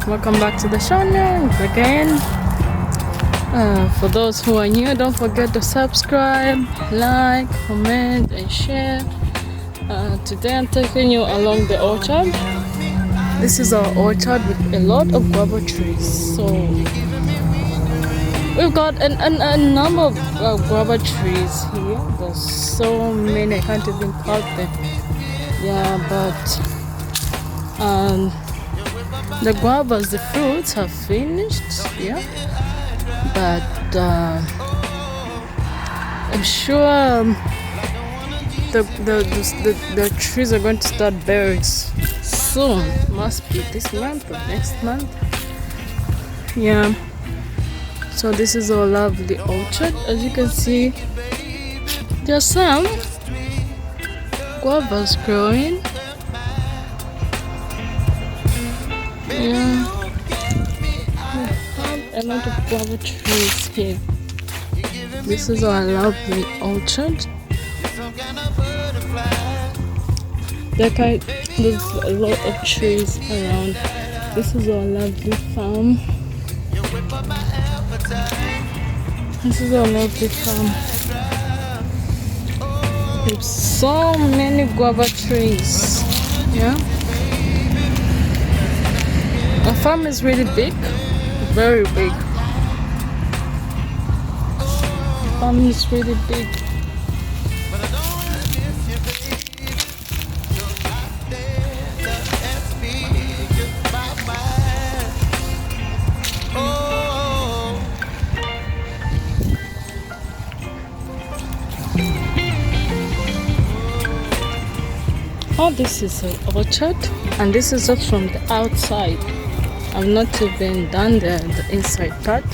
welcome back to the channel again. For those who are new, don't forget to subscribe, like, comment and share. Today I'm taking you along the orchard. This is our orchard with a lot of guava trees. So we've got a number of guava trees here. There's so many, I can't even count them. Yeah, but the guavas, the fruits have finished. Yeah, but I'm sure the trees are going to start bearing soon. Must be this month or next month. Yeah. So this is our lovely orchard. As you can see, there are some guavas growing. Yeah, we have a lot of guava trees here. This is our lovely orchard. There's a lot of trees around. This is our lovely farm. This is our lovely farm. There's so many guava trees. Yeah. Our farm is really big, very big. The farm is really big. Oh, this is an orchard, and this is just from the outside. I've not even done the inside part.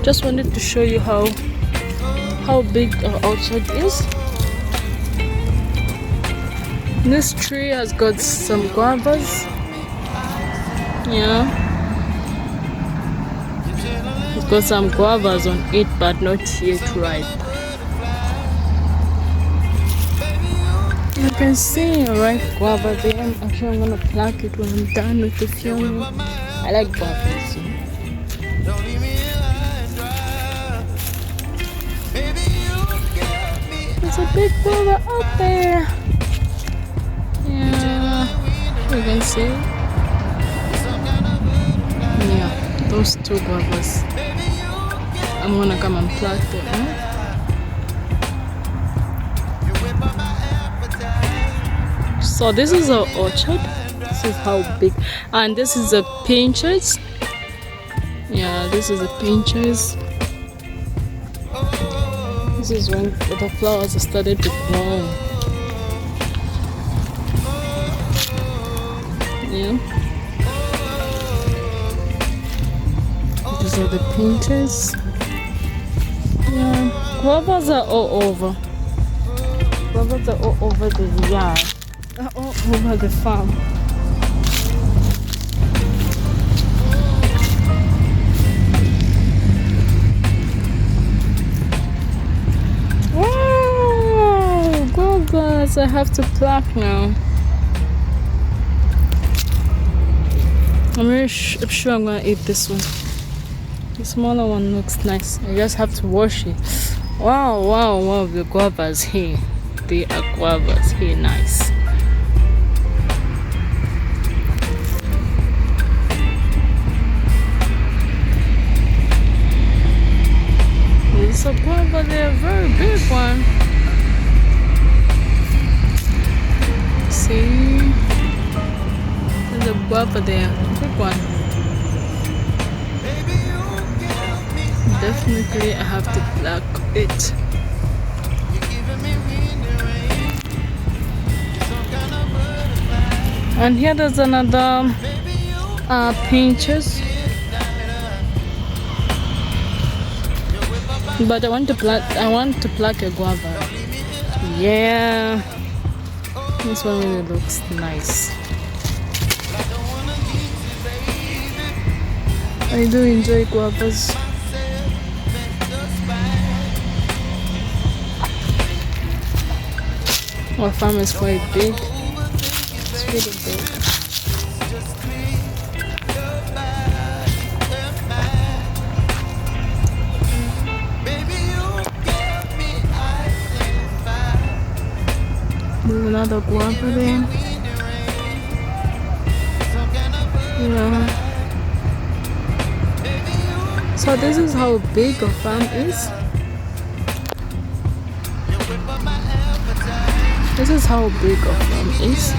Just wanted to show you how big our orchard is. This tree has got some guavas. Yeah, it's got some guavas on it, but not yet ripe. You can see a ripe guava there. Actually, I'm gonna pluck it when I'm done with the filming. I like guavas. There's a big guava out there. Yeah, you can see. Yeah, those two guavas. I'm gonna come and pluck them. So this is our orchard. This is how big, and this is the pinches. Yeah, this is the pinches. This is when the flowers started to grow. Yeah, these are the pinches. Yeah, guavas are all over. Guavas are all over the yard. All over the farm. Wow, guavas! I have to pluck now. I'm sure I'm gonna eat this one. The smaller one looks nice. I just have to wash it. Wow! The guavas here. They are guavas here. Nice. There's a guava there, a very big one. See? There's a guava there, big one. Definitely I have to pluck it. And here there's another pinches. But I want to pluck a guava. Yeah, this one really looks nice. I do enjoy guavas. Our farm is quite big. It's really big. another guava there. Yeah. So this is how big a farm is. This is how big a farm is.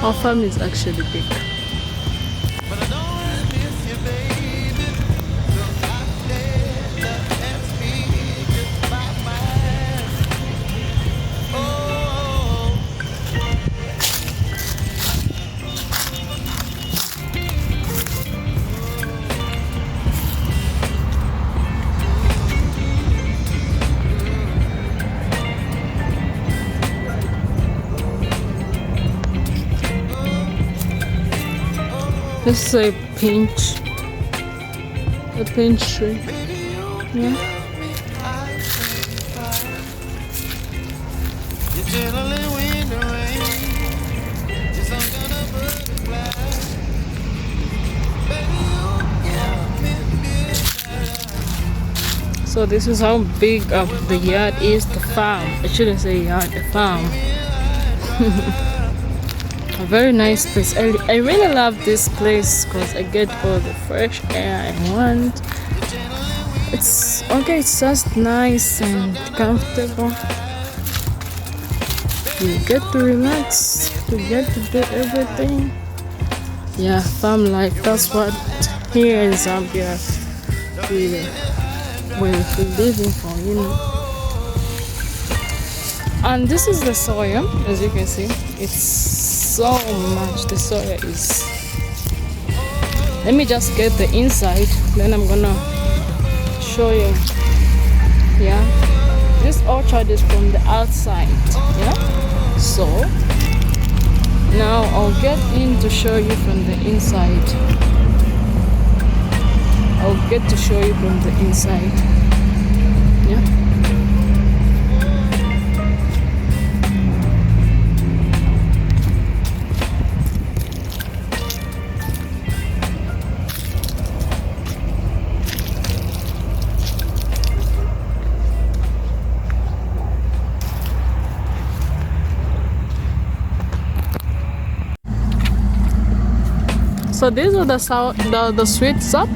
Our farm is actually big. This is a pinch tree. Yeah. So this is how big of the yard is, the farm. I shouldn't say yard, the farm. A very nice place. I really love this place because I get all the fresh air I want. It's okay, it's just nice and comfortable. You get to relax, you get to do everything. Yeah, farm life, that's what here in Zambia we're living for, you know. And this is the soil, as you can see. It's so much, the soil is. Let me just get the inside, then I'm gonna show you. Yeah, this orchard is from the outside. Yeah, so now I'll get in to show you from the inside. I'll get to show you from the inside. Yeah. So these are the sweet sap.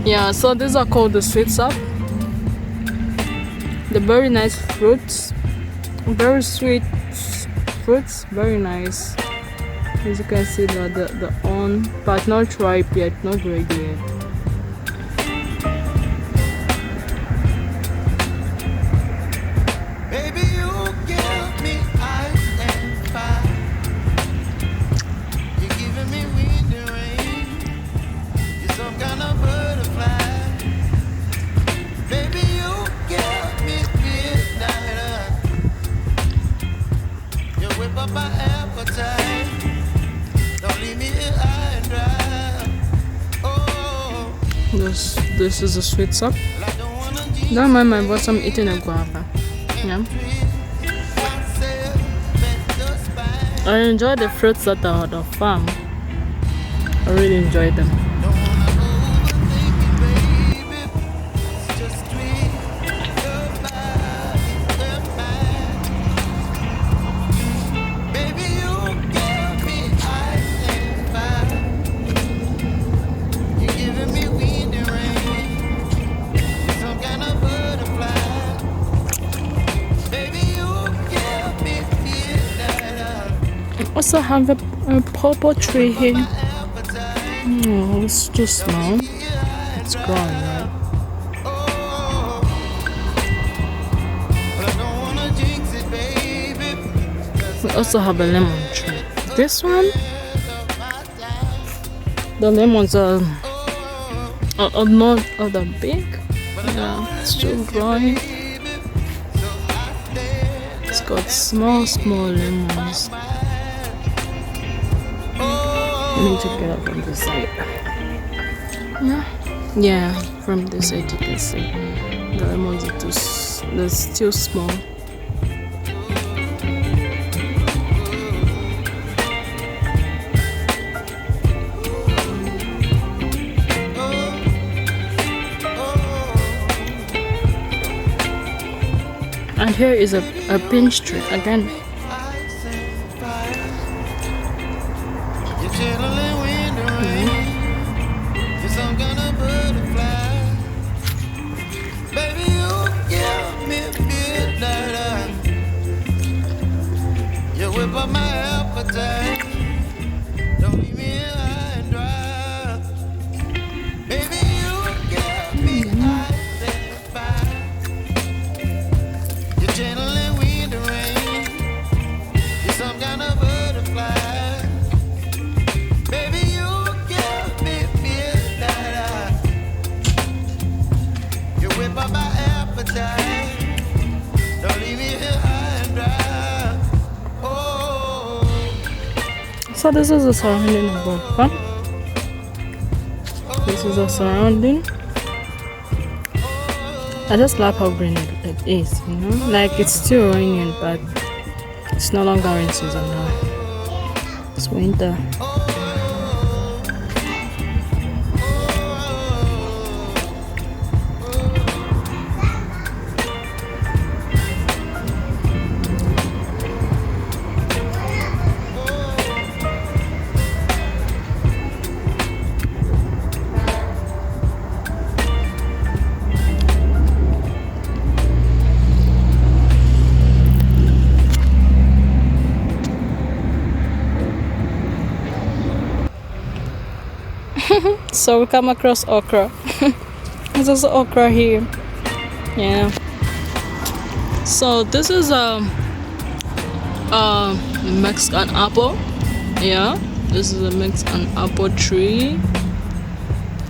Yeah, so these are called the sweet sap. The very nice fruits, very sweet fruits, very nice. As you can see, the on, but not ripe yet, not ready yet. This is a sweet sap. Don't mind my boss, I'm eating a guava. Yeah. I enjoy the fruits that are on the farm. I really enjoy them. Also have a purple tree here. Oh, it's too small. It's growing, right? We also have a lemon tree. This one, the lemons are not that big. Yeah, it's still growing. It's got small lemons. Let me check it out from this side. Yeah, from this side you can see the lemons are they're still small. And here is a pinch tree again. So this is the surrounding of the farm. This is the surrounding. I just love how green it is, you know. Like it's still raining, but it's no longer rain season now. It's winter. So we come across okra. There's also okra here. Yeah. So this is a Mexican apple. Yeah. This is a Mexican apple tree.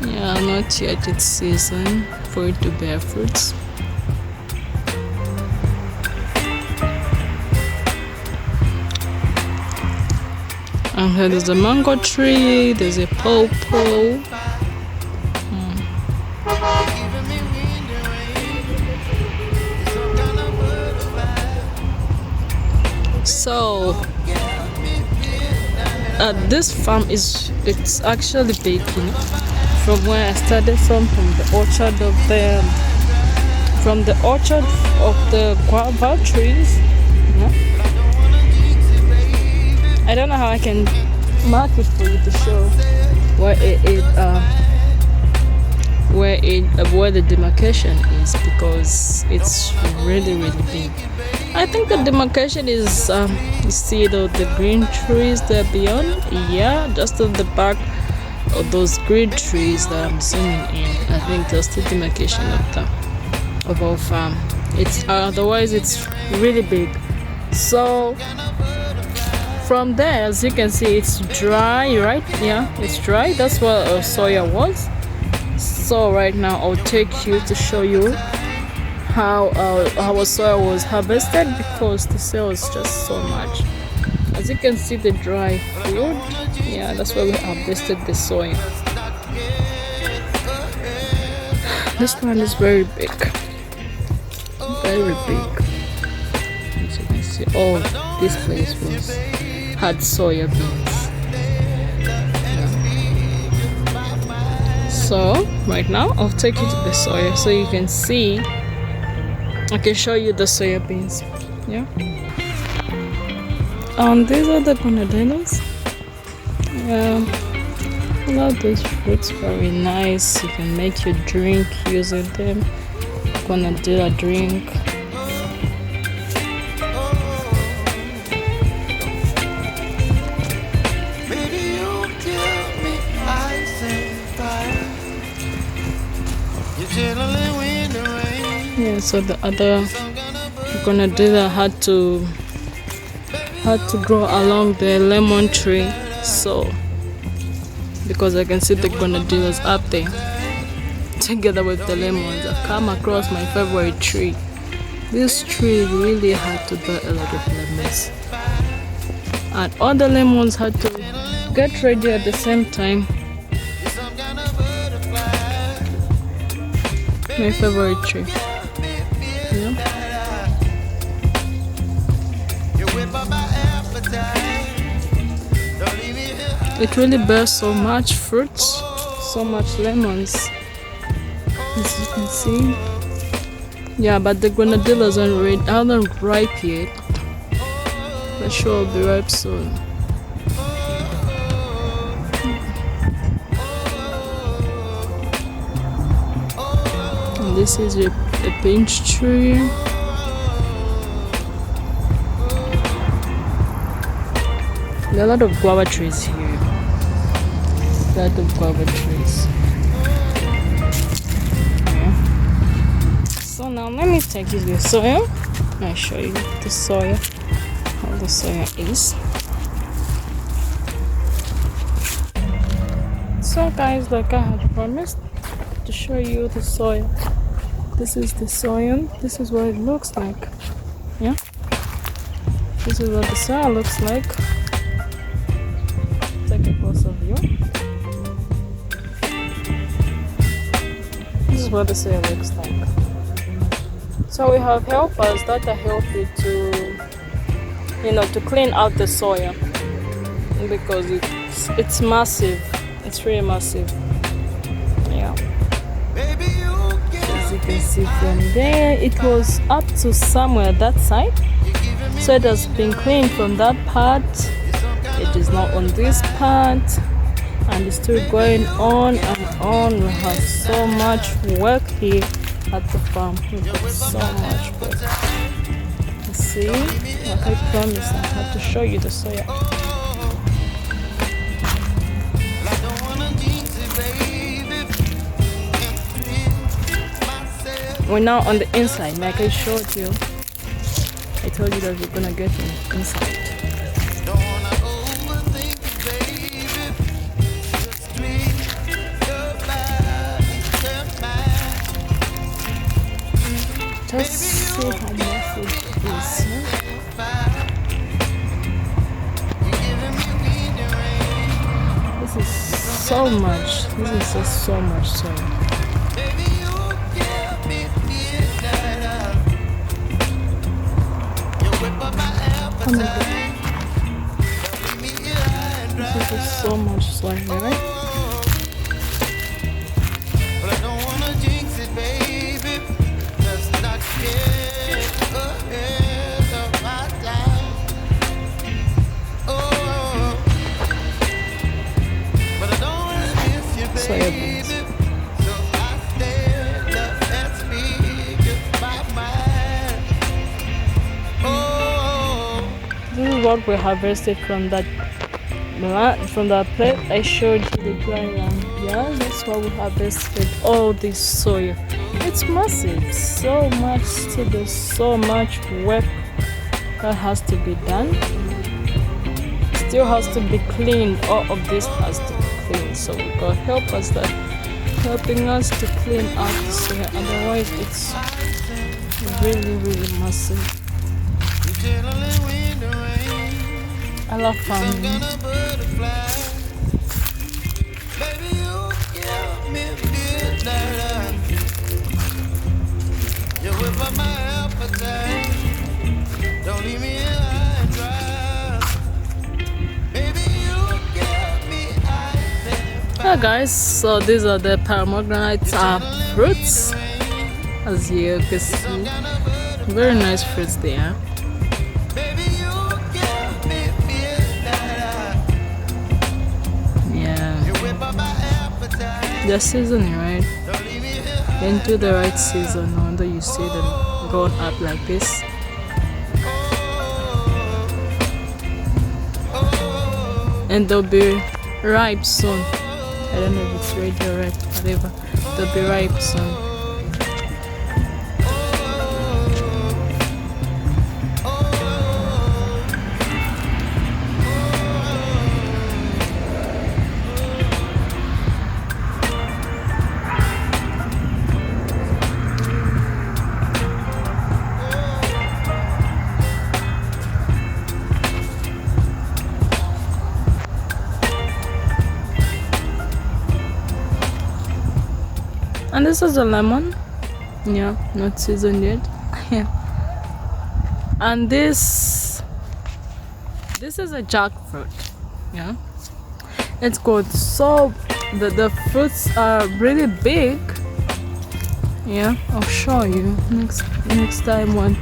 Yeah, not yet its season for it to bear fruits. And here there's a mango tree, there's a pawpaw. So this farm it's actually big, you know. From where I started from the orchard of the guava trees. Yeah. I don't know how I can mark it for you to show where where the demarcation is, because it's really big. I think the demarcation is you see the green trees there beyond. Yeah, just at the back of those green trees that I'm zooming in. I think that's the demarcation of our farm. It's otherwise it's really big. So from there, as you can see, it's dry, right? Yeah, it's dry. That's what our soya was. So right now I'll take you to show you how our soya was harvested, because the sale is just so much. As you can see, the dry field. Yeah, that's where we harvested the soya. This one is very big. Very big. As you can see, this place had soya beans. Yeah. So right now I'll take you to the soya so you can see. I can show you the soya beans. Yeah. These are the grenadiers. Yeah. I love these fruits, very nice. You can make your drink using them. Grenadier drink. Yeah, so the other grenadier had to grow along the lemon tree. So because I can see the grenadiers up there together with the lemons, I've come across my favorite tree. This tree really had to bear a lot of lemons, and all the lemons had to get ready at the same time. My favorite tree. Yeah. It really bears so much fruits, so much lemons, as you can see. Yeah, but the grenadillas aren't ripe yet. But sure will be ripe soon. And this is a pinch tree. There are a lot of guava trees here. A lot of guava trees. So now let me take you to the soil. I'll show you the soil, how the soil is. So guys, like I had promised to show you the soil. This is the soil. This is what it looks like. Yeah. This is what the soil looks like. Take a closer view. This is what the soil looks like. So we have helpers that are helping to clean out the soil, because it's massive. It's really massive. Yeah. As you can see from there, it was up to somewhere that side. So it has been cleaned from that part. It is not on this part, and it's still going on and on. We have so much work here at the farm. We've got so much work. You see, like I promised, I had to show you the soya. We're now on the inside, like I showed you. I told you that we're gonna get inside. Just see how much it is. This is so much. This is just so much soil. Oh my God. This is just so much soil, right? Soybeans. This is what we harvested from that plate I showed you, the dry land. Yeah, that's what we harvested, all this soya. It's massive, so much still, there's so much work that has to be done. Still has to be cleaned. All of this has to be cleaned. So we got helpers that helping us to clean out the soil. Otherwise, it's really, really massive. I love farming. Hi guys, so these are the pomegranate fruits, as you can see. Very nice fruits there. Yeah, the season, right? Into the right season, no wonder you see them going up like this. And they'll be ripe soon. I don't know if it's ready or ripe, whatever. They'll be ripe soon. And this is a lemon. Yeah, not seasoned yet. Yeah. And this is a jackfruit. Yeah. It's good. So the fruits are really big. Yeah, I'll show you next time when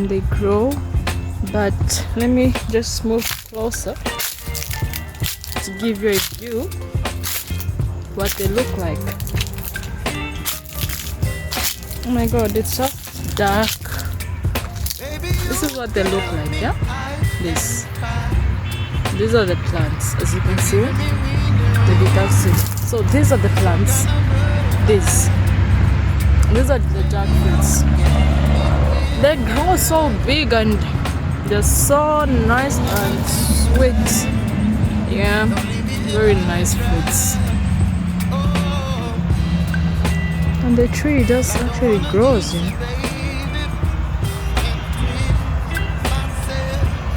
they grow. But let me just move closer to give you a view what they look like. Oh my god, it's just dark. This is what they look like, yeah? These are the plants, as you can see. The detailed seeds. So these are the plants. These are the jackfruits. They grow so big and they're so nice and sweet. Yeah, very nice fruits. And the tree just actually grows, you know.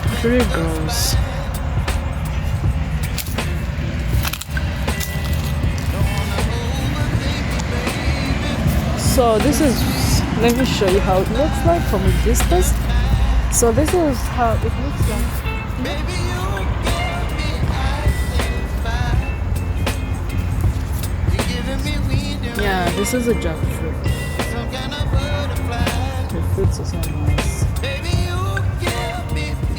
It really grows. So this is, let me show you how it looks like from a distance. So this is how it looks like. Yeah, this is a jackfruit. The fruits are so nice.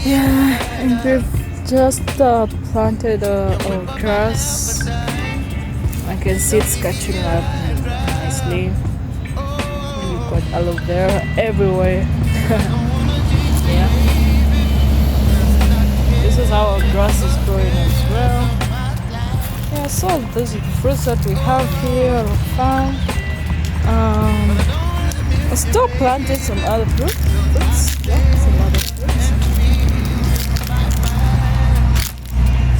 Yeah, and we've just planted a grass. I can see it's catching up nicely. We've got aloe vera everywhere. Yeah. This is how our grass is growing as well. Yeah, so these fruits that we have here on the farm. I still planted some other fruits. Yeah, some other fruits.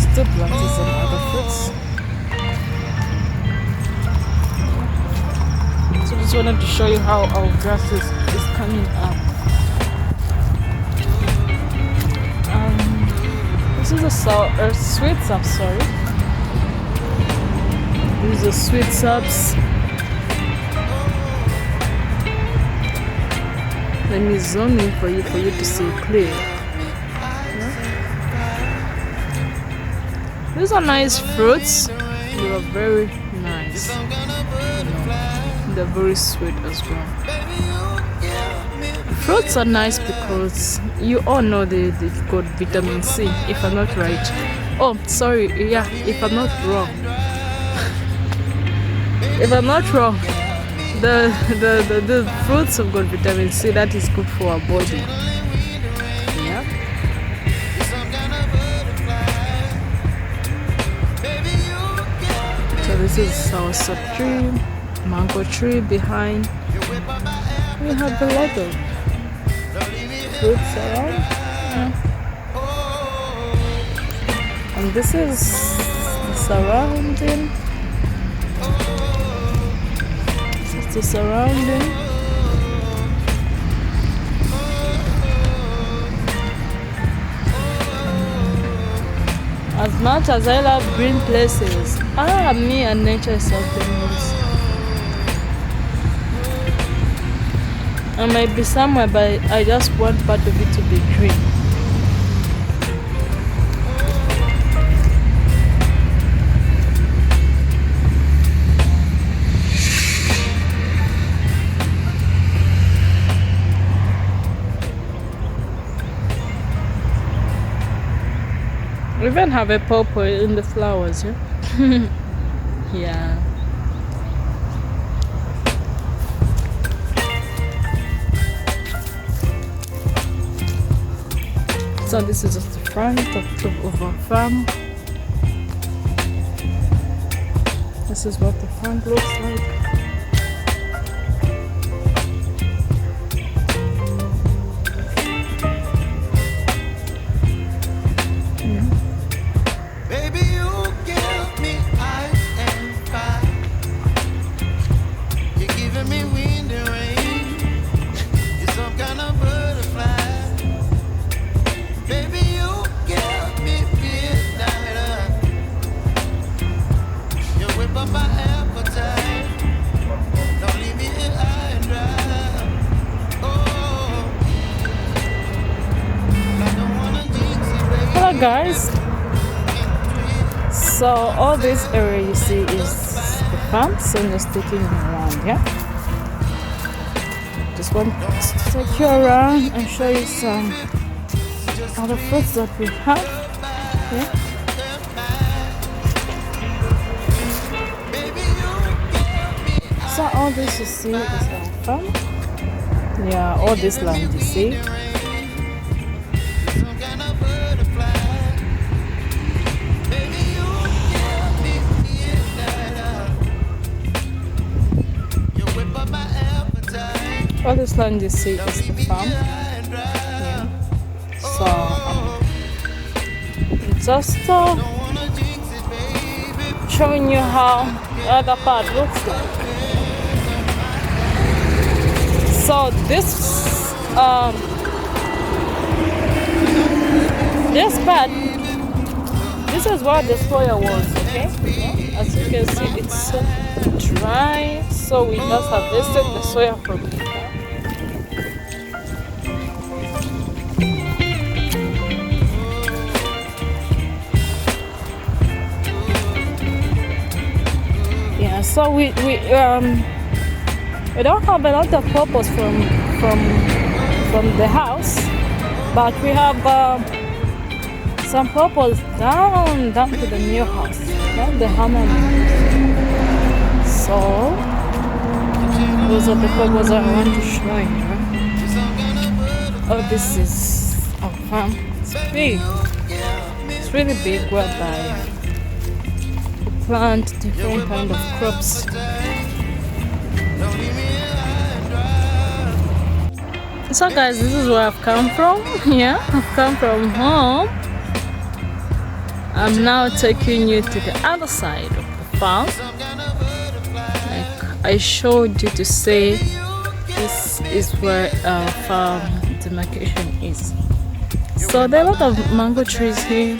Still planted some other fruits. So just wanted to show you how our grass is coming up. This is a sweet sub, sorry. These are sweet subs. Let me zoom in for you to see clear. Yeah. These are nice fruits. They are very nice. They're very sweet as well. Fruits are nice because you all know they've got vitamin C, if I'm not right. Oh, sorry, yeah, if I'm not wrong. If I'm not wrong, the fruits have got vitamin C that is good for our body. Yeah. So this is our sub tree, mango tree behind. We have a lot of fruits around. Yeah. And this is the surrounding. The surrounding. As much as I love green places, me and nature is something else. I might be somewhere, but I just want part of it to be green. We even have a purple in the flowers, yeah? Yeah. So this is just the front of our farm. This is what the front looks like. Guys, so all this area you see is the farm, so I'm just taking around, yeah. want to take you around and show you some other fruits that we have. Yeah. So all this you see is our farm. Yeah, all this land you see. All this land you see is the farm. Yeah. So just showing you how the other part looks like. So this part, this is where the soil was, okay? Yeah. As you can see, it's so dry. So we just harvested the soil from it. Yeah, so we don't have a lot of purpose from the house, but we have some purpose down to the new house, down the hammer. So those are the purpose I want to show you. Oh, this is our farm. It's big. It's really big, whereby we plant different kind of crops. So guys, this is where I've come from. Yeah, I've come from home. I'm now taking you to the other side of the farm. Like I showed you to say, this is where our farm demarcation is. So there are a lot of mango trees here.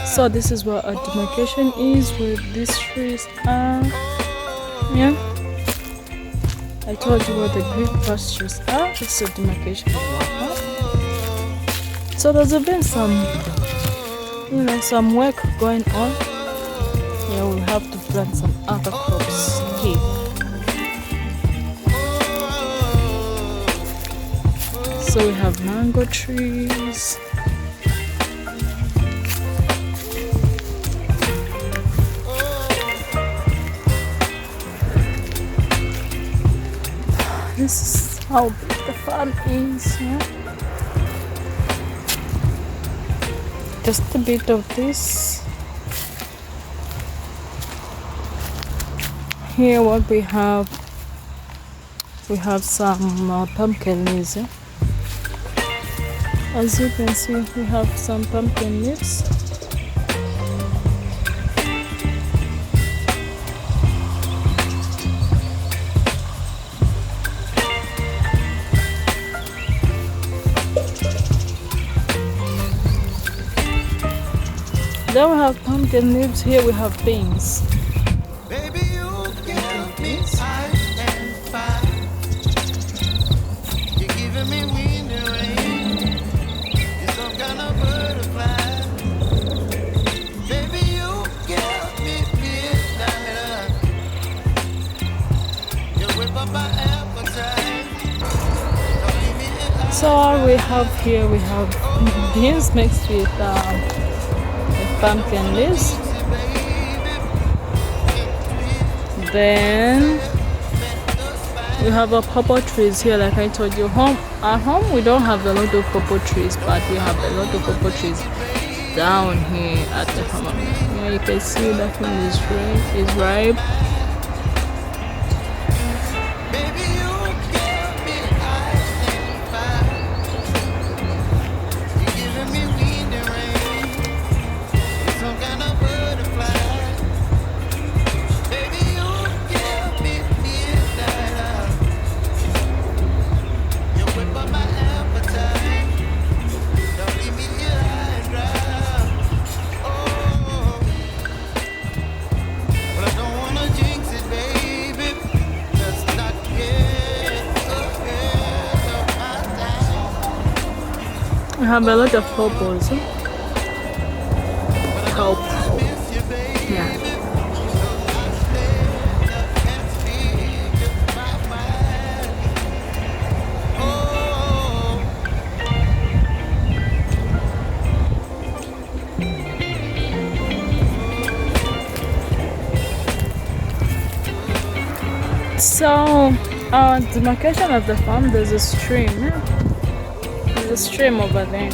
So this is where our demarcation is, where these trees are. Yeah. I told you where the green pastures are. It's a demarcation. So there's been some, some work going on. Yeah, we'll have to plant some other crops here. So we have mango trees. This is how big the farm is. Yeah? Just a bit of this. Here what we have some pumpkin leaves. Yeah? As you can see, we have some pumpkin leaves. Then we have pumpkin leaves. Here we have beans. Baby, you give me ice and fire. You're giving me wind and rain. You're some kind of butterfly. Baby, you give me midnight. You whip up my appetite. So all we have here, we have beans mixed with pumpkin leaves. Then we have our pawpaw trees here, like I told you. At home we don't have a lot of pawpaw trees, but we have a lot of pawpaw trees down here at the farm. Yeah, you can see that one is ripe. We have a lot of purples. Help. Yeah. So, demarcation of the farm, there's a stream. Yeah? There's a stream over there.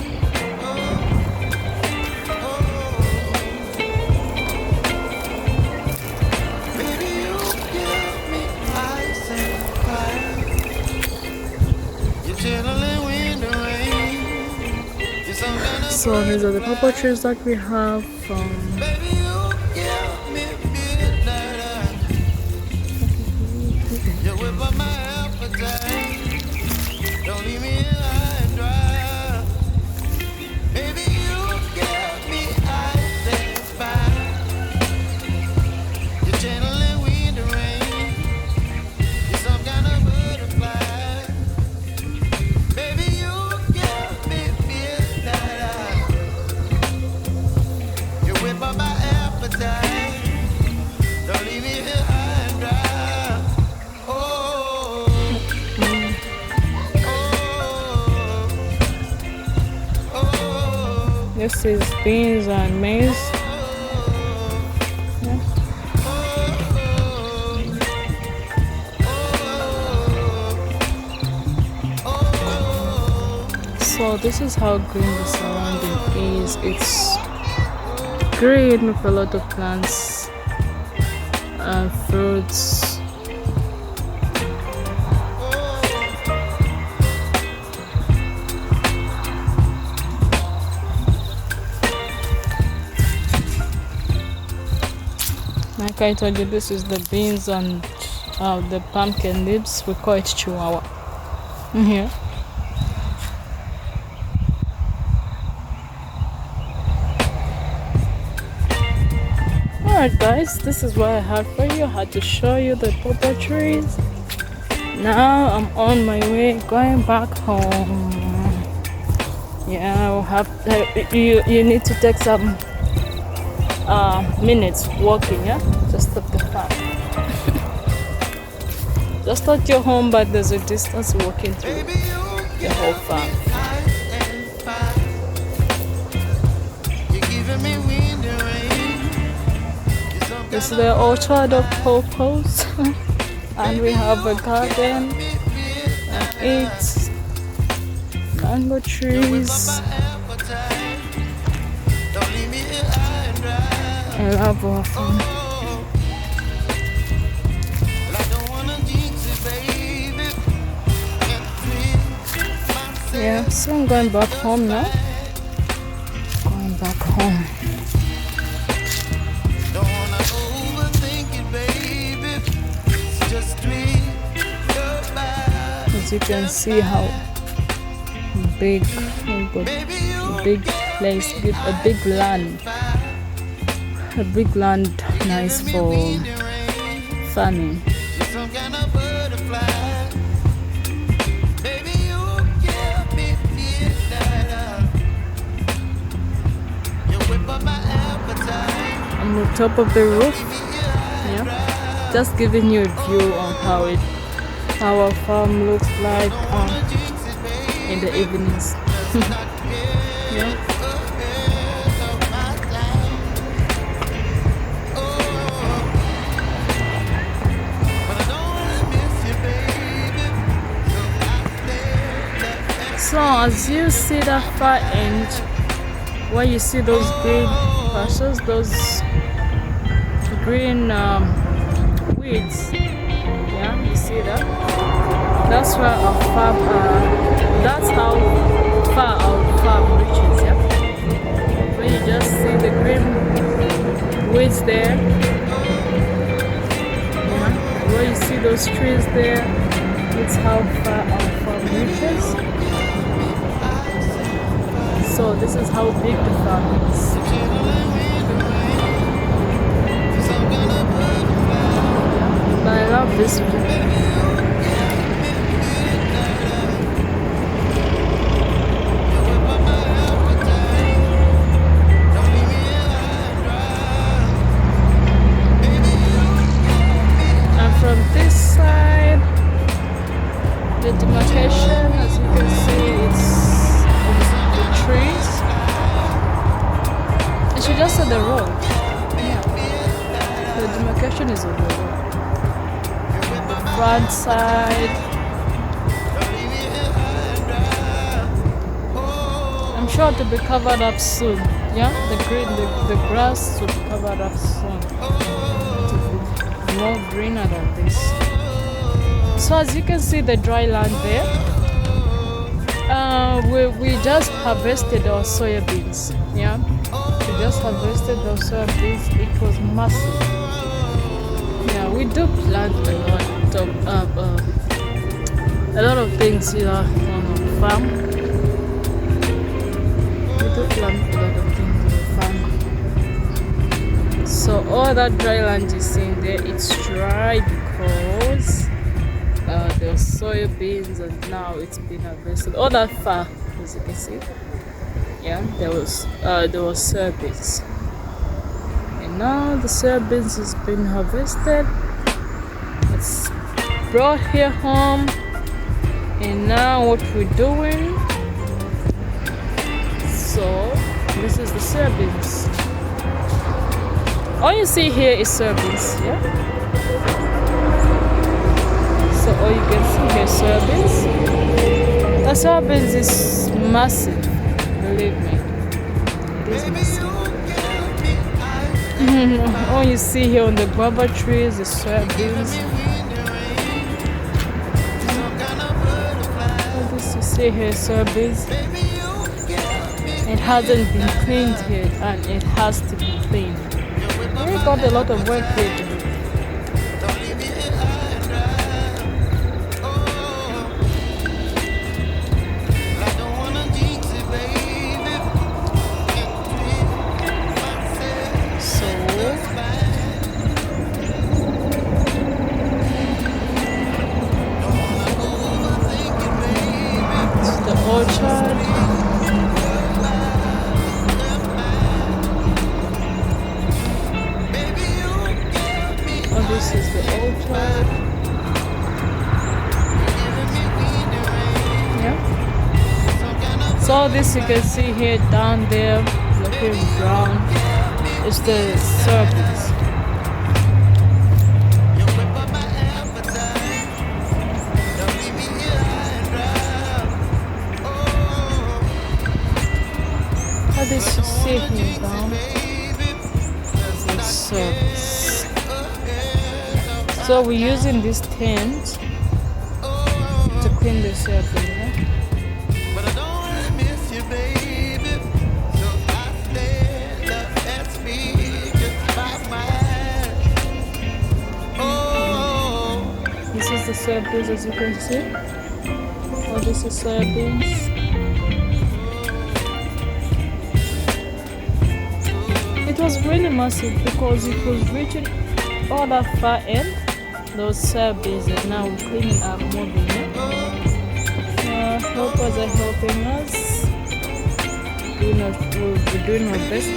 So these are the purple trees that we have from this is beans and maize. Yeah. So this is how green the surrounding is. It's green with a lot of plants and fruits. Like I told you, this is the beans and the pumpkin leaves. We call it chihuahua. Here. Alright guys, this is what I had for you. I had to show you the purple trees. Now I'm on my way going back home. Yeah, I'll have you need to take some minutes walking, yeah? Just up the farm. Just at your home, but there's a distance walking through the whole farm. This is the orchard of pawpaws. And we have a garden and 8 mango trees. I love our farm. Yeah, so I'm going back home now. Going back home. As you can see how big, big place, a big land. A big land, nice for farming. On the top of the roof, yeah, just giving you a view on how our farm looks like in the evenings. Yeah. So as you see that far end, where you see those green pastures, those green weeds, yeah, you see that? That's where our farm, that's how far our farm reaches, yeah? When you just see the green weeds there, yeah, where you see those trees there, it's how far our farm reaches. So this is how big the farm is. But I love this view. And from this side, the demarcation, as you can see, it's trees. You should just say the road. Yeah. The demarcation is on the road. front side. I'm sure to be covered up soon. Yeah, the grass will be covered up soon. To be more greener than this. So as you can see the dry land there. We just harvested our soybeans. Yeah, we just harvested our soybeans. It was massive. Yeah, we do plant a lot of things here on the farm. We do plant a lot of things on the farm. So all that dry land you see in there, it's dry because there was soybeans and now it's been harvested. All that far, as you can see, yeah, there was soybeans, and now the soybeans has been harvested. It's brought here home, and now what we're doing. So this is the soybeans. All you see here is soybeans, yeah. So all you can see here soybeans. The soybeans is massive, believe me. It is massive. All you see here on the guava trees is soybeans. All this you see here is soybeans. It hasn't been cleaned yet, and it has to be cleaned. We got a lot of work here to do. Orchard. Oh, this is the orchard. Yeah. So this you can see here down there, looking brown, is the soybeans. This you see here down is service. So we're using this tent to clean the soybean. This is the soybeans, as you can see. Oh, this is soybeans. It was really massive because it was reaching all that far end, those soybeans, and now we're cleaning up, moving it. Helpers are helping us. We'll be doing our best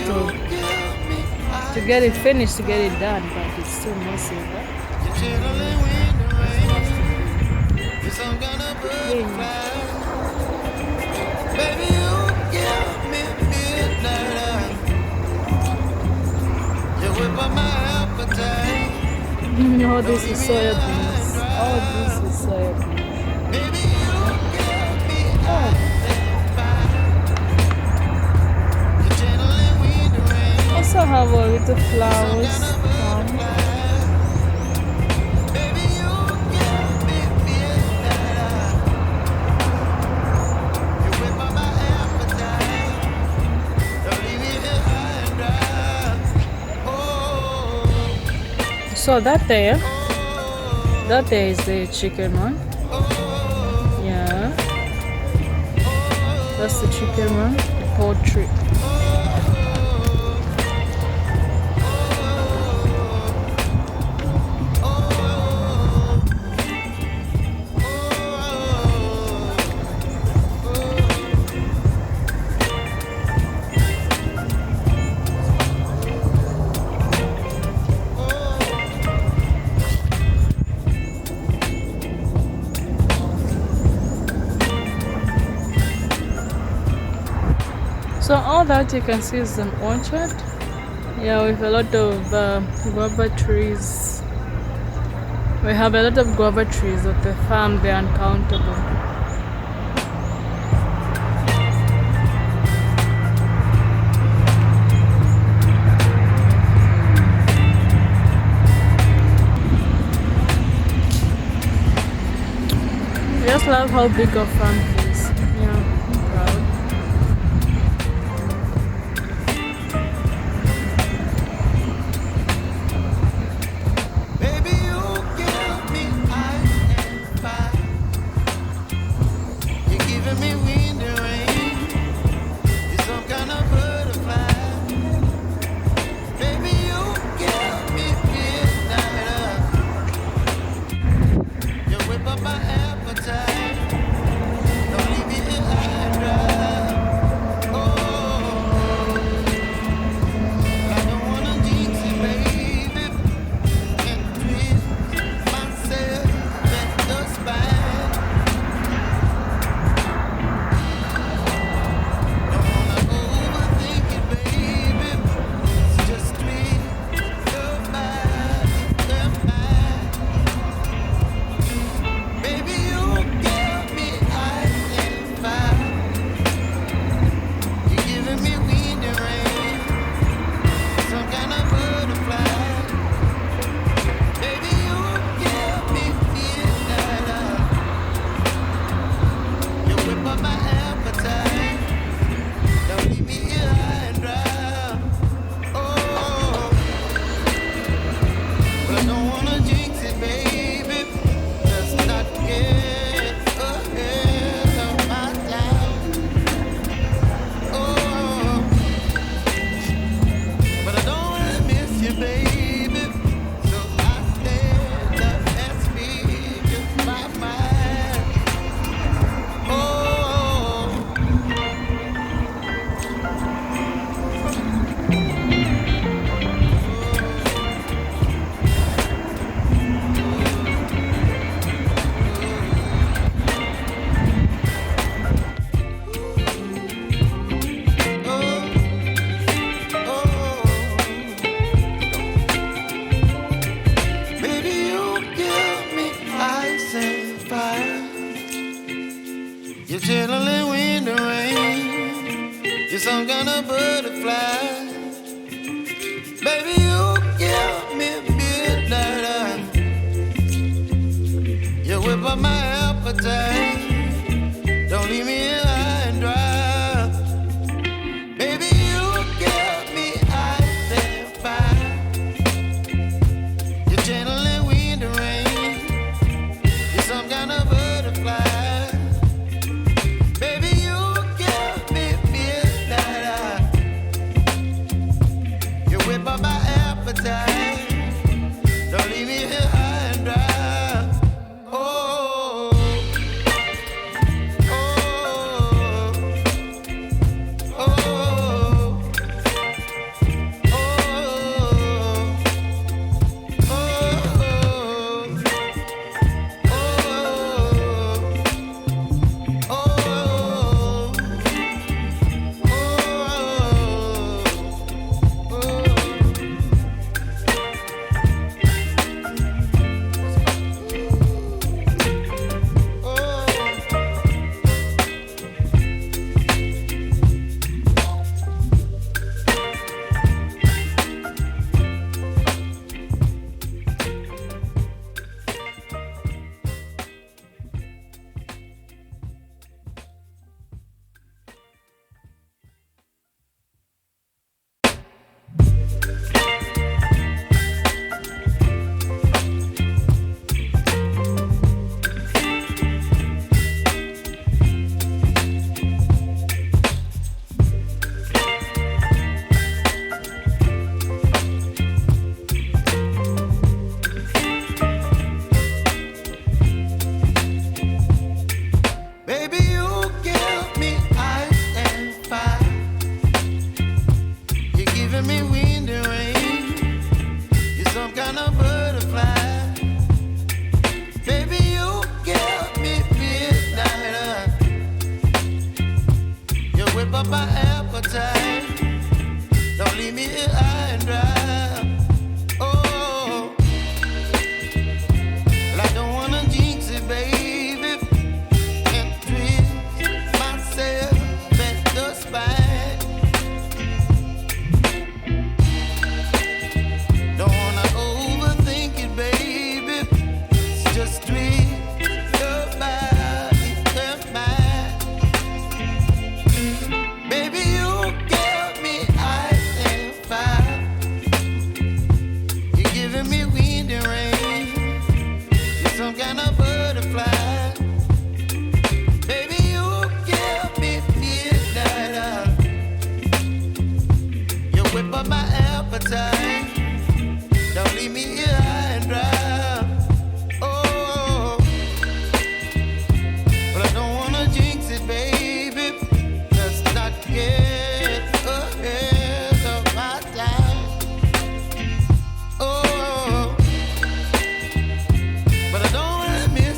to get it finished, to get it done, but it's still massive. Oh, this is soybeans. Oh, this is soybeans. Oh. Also have a little flowers. So that there is the chicken one. Yeah, that's the chicken one, the poultry. So all that you can see is an orchard, yeah, with a lot of guava trees. We have a lot of guava trees at the farm, they're uncountable. I just love how big our farm is. Yeah, I'm proud. Baby, you give me ice and fire. You're giving me wind and rain. You're some kind of butterfly. Baby, you give me midnight. You whip up my appetite. Don't leave me here high and dry. Oh, I don't wanna jinx it, baby. And twist myself at the spine. Don't wanna overthink it, baby. It's just twist your body and mine. Baby, you give me ice and fire. You're giving me wind and rain. Some kind of butterfly. Baby, you give me midnight. You whip up my appetite. Don't leave me here high and dry. Oh, but I don't wanna jinx it, baby. Let's not get ahead of myself. Oh, but I don't wanna miss you, baby. So I stand up and speak my mind. Oh, baby, you give me ice and fire. You're chilling wind and rain. You're some kind of butterfly. Baby, you give me midnight. You whip up my appetite. Don't leave me here high and dry. Baby, you give me ice and fire. You're channeling wind and rain. You're some kind of butterfly. Baby, you give me midnight. You whip up my appetite. Don't leave me here high and dry. Oh,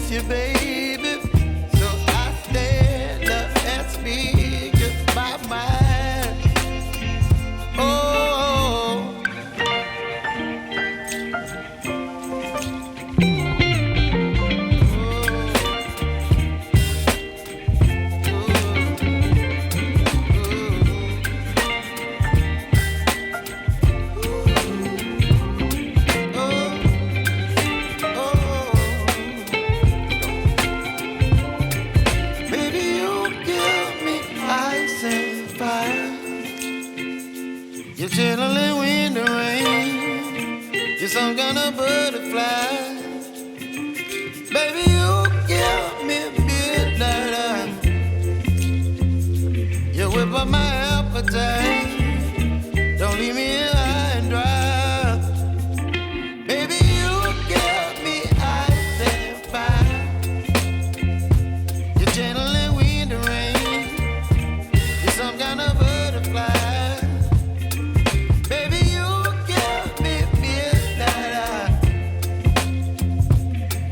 miss you, baby. So I stand up and speak my mind. Oh, baby, you give me ice and fire. You're chilling in the rain. You're some kind of butterfly. Baby, you give me midnight. You whip up my appetite. Don't leave me here high and dry. Baby, you give me ice and fire. You're channeling wind and rain. You're some kind of butterfly. Baby, you give me midnight.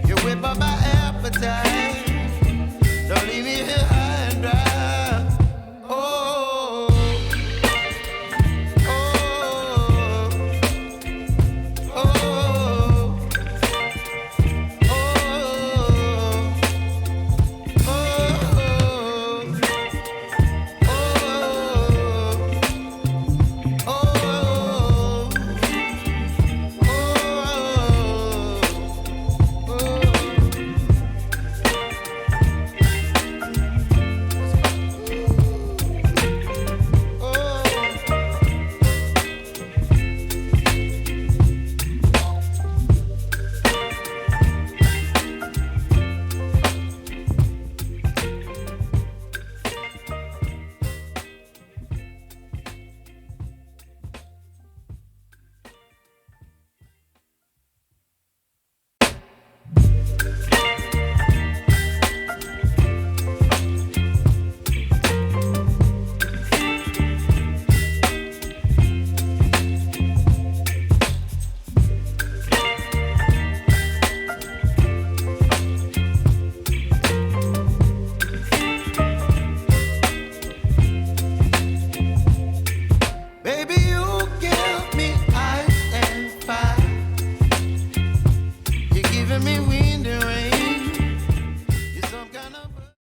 You whip up my appetite.